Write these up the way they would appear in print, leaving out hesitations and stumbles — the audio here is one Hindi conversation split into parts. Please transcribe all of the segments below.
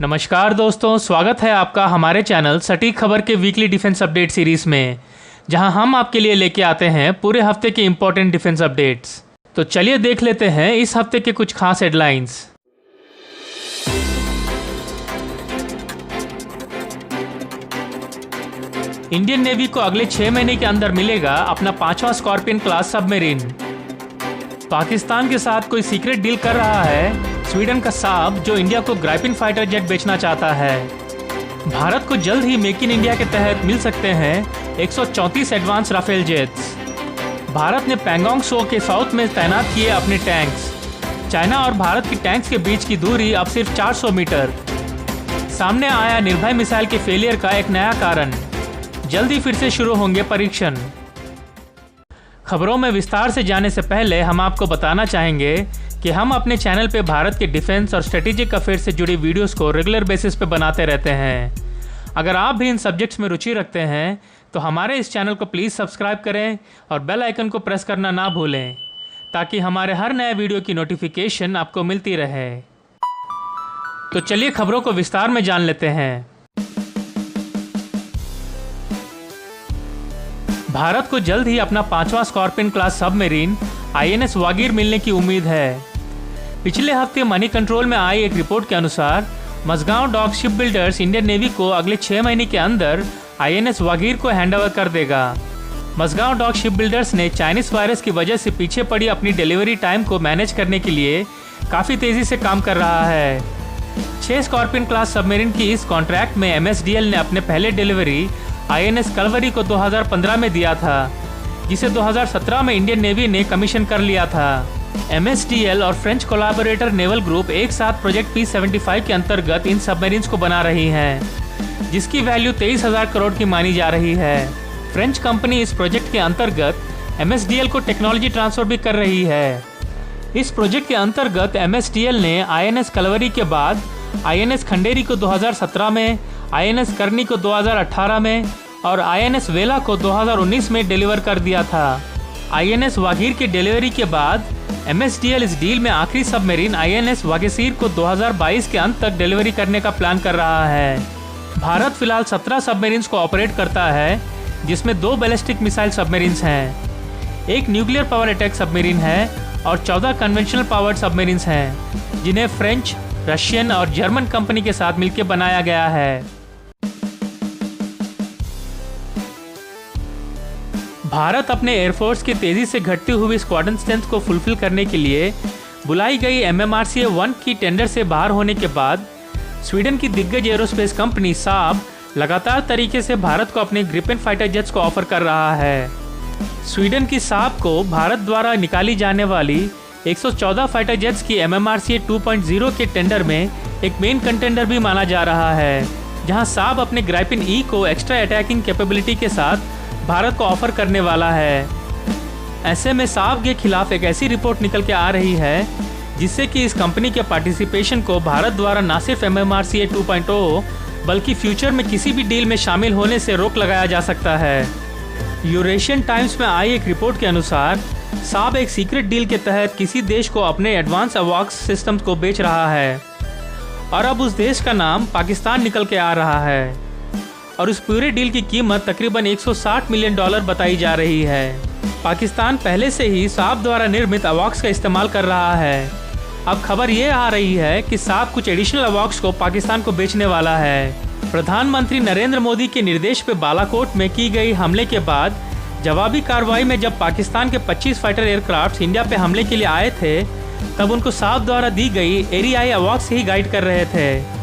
नमस्कार दोस्तों, स्वागत है आपका हमारे चैनल सटीक खबर के वीकली डिफेंस अपडेट सीरीज में, जहां हम आपके लिए लेके आते हैं पूरे हफ्ते के इंपॉर्टेंट डिफेंस अपडेट्स। तो चलिए देख लेते हैं इस हफ्ते के कुछ खास हेडलाइंस। इंडियन नेवी को अगले 6 महीने के अंदर मिलेगा अपना 5वां स्कॉर्पियन क्लास सबमरीन। पाकिस्तान के साथ कोई सीक्रेट डील कर रहा है स्वीडन का साब, जो इंडिया को ग्राइपिन फाइटर जेट बेचना चाहता है। भारत को जल्द ही मेक इन इंडिया के तहत मिल सकते हैं 134 एडवांस राफेल जेट्स। भारत ने पैंगोंग त्सो के साउथ में तैनात किए अपने टैंक्स। चाइना और भारत की टैंक्स के बीच की दूरी अब सिर्फ 400 मीटर। सामने आया निर्भय मिसाइल के फेलियर का एक नया कारण। जल्दी फिर से शुरू होंगे परीक्षण। खबरों में विस्तार से जाने से पहले हम आपको बताना चाहेंगे कि हम अपने चैनल पे भारत के डिफेंस और स्ट्रेटेजिक अफेयर से जुड़ी वीडियोस को रेगुलर बेसिस पे बनाते रहते हैं। अगर आप भी इन सब्जेक्ट्स में रुचि रखते हैं तो हमारे इस चैनल को प्लीज़ सब्सक्राइब करें और बेल आइकन को प्रेस करना ना भूलें, ताकि हमारे हर नए वीडियो की नोटिफिकेशन आपको मिलती रहे। तो चलिए खबरों को विस्तार में जान लेते हैं। भारत को जल्द ही अपना 5वां Scorpene class submarine INS Vagir मिलने की उम्मीद है। पिछले हफ्ते मनी कंट्रोल में आई एक रिपोर्ट के अनुसार Mazagon Dock Ship Builders Indian Navy को अगले 6 महीने के अंदर INS वागीर को हैंडओवर कर देगा। मझगांव डॉक शिप बिल्डर्स ने चाइनीज वायरस की वजह से पीछे पड़ी अपनी डिलीवरी टाइम को मैनेज करने के लिए काफ़ी तेज़ी से काम कर रहा है। 6 स्कॉर्पियन क्लास सबमरीन की इस कॉन्ट्रैक्ट में MSDL ने अपने पहले डिलीवरी INS कलवरी को 2015 में दिया था, जिसे 2017 में इंडियन नेवी ने कमीशन कर लिया था। MSDL और फ्रेंच कोलैबोरेटर नेवल ग्रुप एक साथ प्रोजेक्ट P75 के अंतर्गत इन सबमरीन्स को बना रही हैं, जिसकी वैल्यू 23,000 करोड़ की मानी जा रही है। फ्रेंच कंपनी इस प्रोजेक्ट के अंतर्गत MSDL को टेक्नोलॉजी ट्रांसफर भी कर रही है। इस प्रोजेक्ट के अंतर्गत MSDL ने INS कलवरी के बाद INS खंडेरी को 2017 में, INS करनी को 2018 में और INS वेला को 2019 में डिलीवर कर दिया था। INS वागीर की डिलीवरी के बाद MSDL इस डील में आखिरी सबमरीन INS वागेसीर को 2022 के अंत तक डिलीवरी करने का प्लान कर रहा है। भारत फिलहाल 17 सबमरीन्स को ऑपरेट करता है, जिसमें 2 बैलिस्टिक मिसाइल सबमरीन्स हैं, एक न्यूक्लियर पावर अटैक सबमरीन है और 14 कन्वेंशनल पावर्ड सबमरीन्स हैं, जिन्हें फ्रेंच, रशियन और जर्मन कंपनी के साथ मिलकर बनाया गया है। भारत अपने एयरफोर्स की तेजी से घटती हुई स्क्वाड्रन स्ट्रेंथ को फुलफिल करने के लिए बुलाई गई MMRCA 1 की टेंडर से बाहर होने के बाद स्वीडन की दिग्गज एरोस्पेस कंपनी साब लगातार तरीके से भारत को अपने ग्रिपेन फाइटर जेट्स को ऑफर कर रहा है। स्वीडन की साब को भारत द्वारा निकाली जाने वाली 114 फाइटर जेट्स की MMRCA 2.0 के टेंडर में एक मेन कंटेंडर भी माना जा रहा है, जहां साब अपने ग्राइपिन E को एक्स्ट्रा अटैकिंग कैपेबिलिटी के साथ भारत को ऑफर करने वाला है। ऐसे में साब के खिलाफ एक ऐसी रिपोर्ट निकल के आ रही है जिससे कि इस कंपनी के पार्टिसिपेशन को भारत द्वारा न सिर्फ MMRCA 2.0 बल्कि फ्यूचर में किसी भी डील में शामिल होने से रोक लगाया जा सकता है। यूरेशियन टाइम्स में आई एक रिपोर्ट के अनुसार साब एक सीक्रेट डील के तहत किसी देश को अपने एडवांस अवॉक्स सिस्टम्स को बेच रहा है और अब उस देश का नाम पाकिस्तान निकल के आ रहा है और उस पूरे डील की कीमत तकरीबन $160 मिलियन बताई जा रही है। पाकिस्तान पहले से ही साब द्वारा निर्मित अवॉक्स का इस्तेमाल कर रहा है। अब खबर ये आ रही है कि साब कुछ एडिशनल अवॉक्स को पाकिस्तान को बेचने वाला है। प्रधानमंत्री नरेंद्र मोदी के निर्देश पे बालाकोट में की गई हमले के बाद जवाबी कार्रवाई में जब पाकिस्तान के 25 फाइटर एयरक्राफ्ट इंडिया पे हमले के लिए आए थे, तब उनको साब द्वारा दी गई एरियाई अवॉक्स ही गाइड कर रहे थे।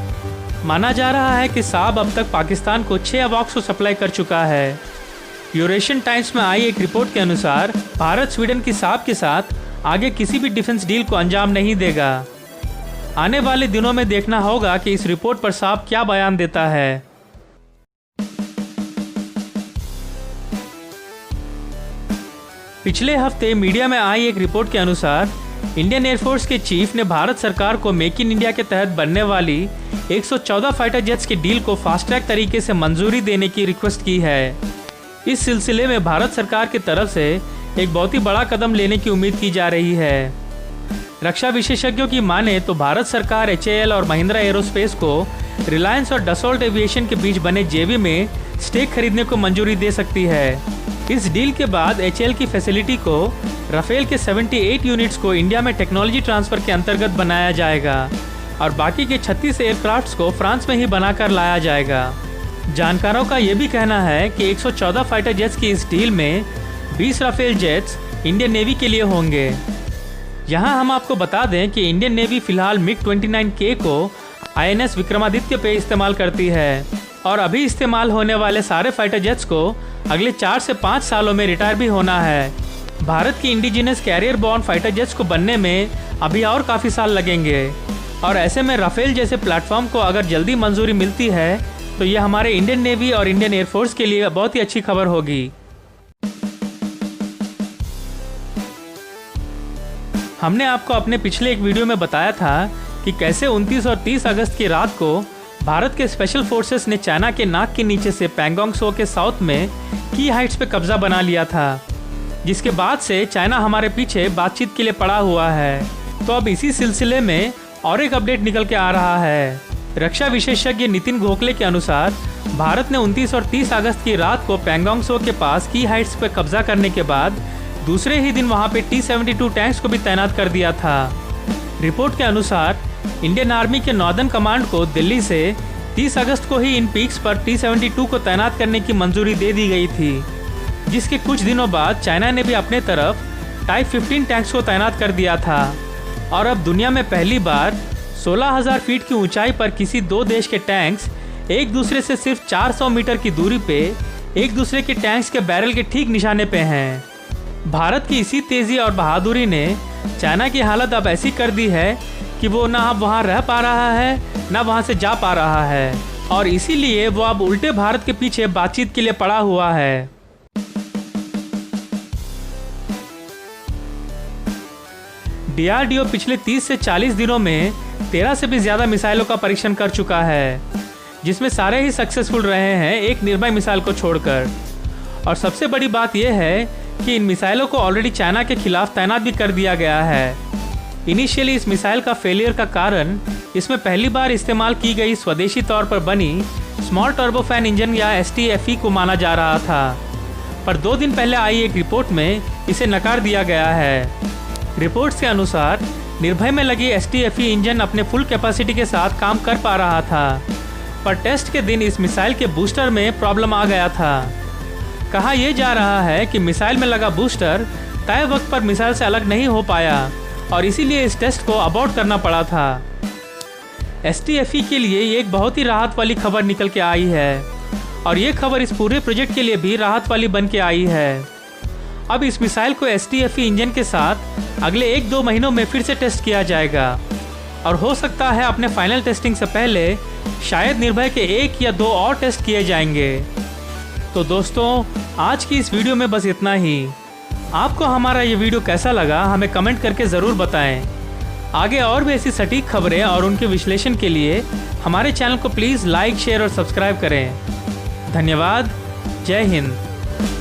माना जा रहा है कि साब अब तक पाकिस्तान को 6 अवॉक्स को सप्लाई कर चुका है। यूरेशियन टाइम्स में आई एक रिपोर्ट के अनुसार भारत स्वीडन की साब के साथ आगे किसी भी डिफेंस डील को अंजाम नहीं देगा। आने वाले दिनों में देखना होगा कि इस रिपोर्ट पर साब क्या बयान देता है। पिछले हफ्ते मीडिया में आई एक रिपोर्ट के अनुसार इंडियन एयरफोर्स के चीफ ने भारत सरकार को मेक इन इंडिया के तहत बनने वाली 114 फाइटर जेट्स की डील को फास्ट ट्रैक तरीके से मंजूरी देने की रिक्वेस्ट की है। इस सिलसिले में भारत सरकार की तरफ से एक बहुत ही बड़ा कदम लेने की उम्मीद की जा रही है। रक्षा विशेषज्ञों की माने तो भारत सरकार HAL और महिंद्रा एरोस्पेस को रिलायंस और डसॉल्ट एविएशन के बीच बने जेवी में स्टेक खरीदने को मंजूरी दे सकती है। इस डील के बाद HAL की फैसिलिटी को राफेल के 78 यूनिट्स को इंडिया में टेक्नोलॉजी ट्रांसफर के अंतर्गत बनाया जाएगा और बाकी के 36 एयरक्राफ्ट्स को फ्रांस में ही बनाकर लाया जाएगा। जानकारों का यह भी कहना है कि 114 फाइटर जेट्स की इस डील में 20 राफेल जेट्स इंडियन नेवी के लिए होंगे। यहाँ हम आपको बता दें कि इंडियन नेवी फिलहाल MiG-29K को INS विक्रमादित्य पे इस्तेमाल करती है और अभी इस्तेमाल होने वाले सारे फाइटर जेट्स को अगले 4 से 5 सालों में रिटायर भी होना है। भारत की indigenous carrier born fighter jets को बनने में अभी और काफ़ी साल लगेंगे और ऐसे में राफेल जैसे प्लेटफॉर्म को अगर जल्दी मंजूरी मिलती है तो ये हमारे इंडियन नेवी और इंडियन एयरफोर्स के लिए बहुत ही अच्छी खबर होगी। हमने आपको अपने पिछले एक वीडियो में बताया था कि कैसे 29 और 30 अगस्त की रात को भारत के स्पेशल फोर्सेस ने चाइना के नाक के नीचे से पैंगोंग त्सो के साउथ में की हाइट्स पे कब्जा बना लिया था, जिसके बाद से चाइना हमारे पीछे बातचीत के लिए पड़ा हुआ है। तो अब इसी सिलसिले में और एक अपडेट निकल के आ रहा है। रक्षा विशेषज्ञ नितिन गोखले के अनुसार भारत ने 29 और 30 अगस्त की रात को पैंगोंग त्सो के पास की हाइट्स पे कब्जा करने के बाद दूसरे ही दिन वहां पे T-72 टैंक्स को भी तैनात कर दिया था। रिपोर्ट के अनुसार इंडियन आर्मी के नॉर्दर्न कमांड को दिल्ली से 30 अगस्त को ही इन पीक्स पर T-72 को तैनात करने की मंजूरी दे दी गई थी, जिसके कुछ दिनों बाद चाइना ने भी अपने तरफ टाइप 15 टैंक्स को तैनात कर दिया था और अब दुनिया में पहली बार 16,000 फीट की ऊंचाई पर किसी दो देश के टैंक्स एक दूसरे से सिर्फ 400 मीटर की दूरी पे एक दूसरे के टैंक्स के बैरल के ठीक निशाने पे हैं। भारत की इसी तेजी और बहादुरी ने चाइना की हालत अब ऐसी कर दी है कि वो ना अब वहाँ रह पा रहा है ना वहाँ से जा पा रहा है और इसीलिए वो अब उल्टे भारत के पीछे बातचीत के लिए पड़ा हुआ है। DRDO पिछले 30 से 40 दिनों में 13 से भी ज़्यादा मिसाइलों का परीक्षण कर चुका है, जिसमें सारे ही सक्सेसफुल रहे हैं एक निर्भय मिसाइल को छोड़कर। और सबसे बड़ी बात यह है कि इन मिसाइलों को ऑलरेडी चाइना के खिलाफ तैनात भी कर दिया गया है। इनिशियली इस मिसाइल का फेलियर का कारण इसमें पहली बार इस्तेमाल की गई स्वदेशी तौर पर बनी स्मॉल टर्बोफैन इंजन या STFE को माना जा रहा था, पर 2 दिन पहले आई एक रिपोर्ट में इसे नकार दिया गया है। रिपोर्ट्स के अनुसार निर्भय में लगी STFE इंजन अपने फुल कैपेसिटी के साथ काम कर पा रहा था, पर टेस्ट के दिन इस मिसाइल के बूस्टर में प्रॉब्लम आ गया था। कहा यह जा रहा है कि मिसाइल में लगा बूस्टर तय वक्त पर मिसाइल से अलग नहीं हो पाया और इसीलिए इस टेस्ट को अबॉर्ट करना पड़ा था। STFE के लिए ये एक बहुत ही राहत वाली खबर निकल के आई है और ये खबर इस पूरे प्रोजेक्ट के लिए भी राहत वाली बन के आई है। अब इस मिसाइल को STFE इंजन के साथ अगले 1-2 महीनों में फिर से टेस्ट किया जाएगा और हो सकता है अपने फाइनल टेस्टिंग से पहले शायद निर्भय के 1 या 2 और टेस्ट किए जाएंगे। तो दोस्तों, आज की इस वीडियो में बस इतना ही। आपको हमारा ये वीडियो कैसा लगा हमें कमेंट करके ज़रूर बताएं। आगे और भी ऐसी सटीक खबरें और उनके विश्लेषण के लिए हमारे चैनल को प्लीज़ लाइक, शेयर और सब्सक्राइब करें। धन्यवाद। जय हिंद।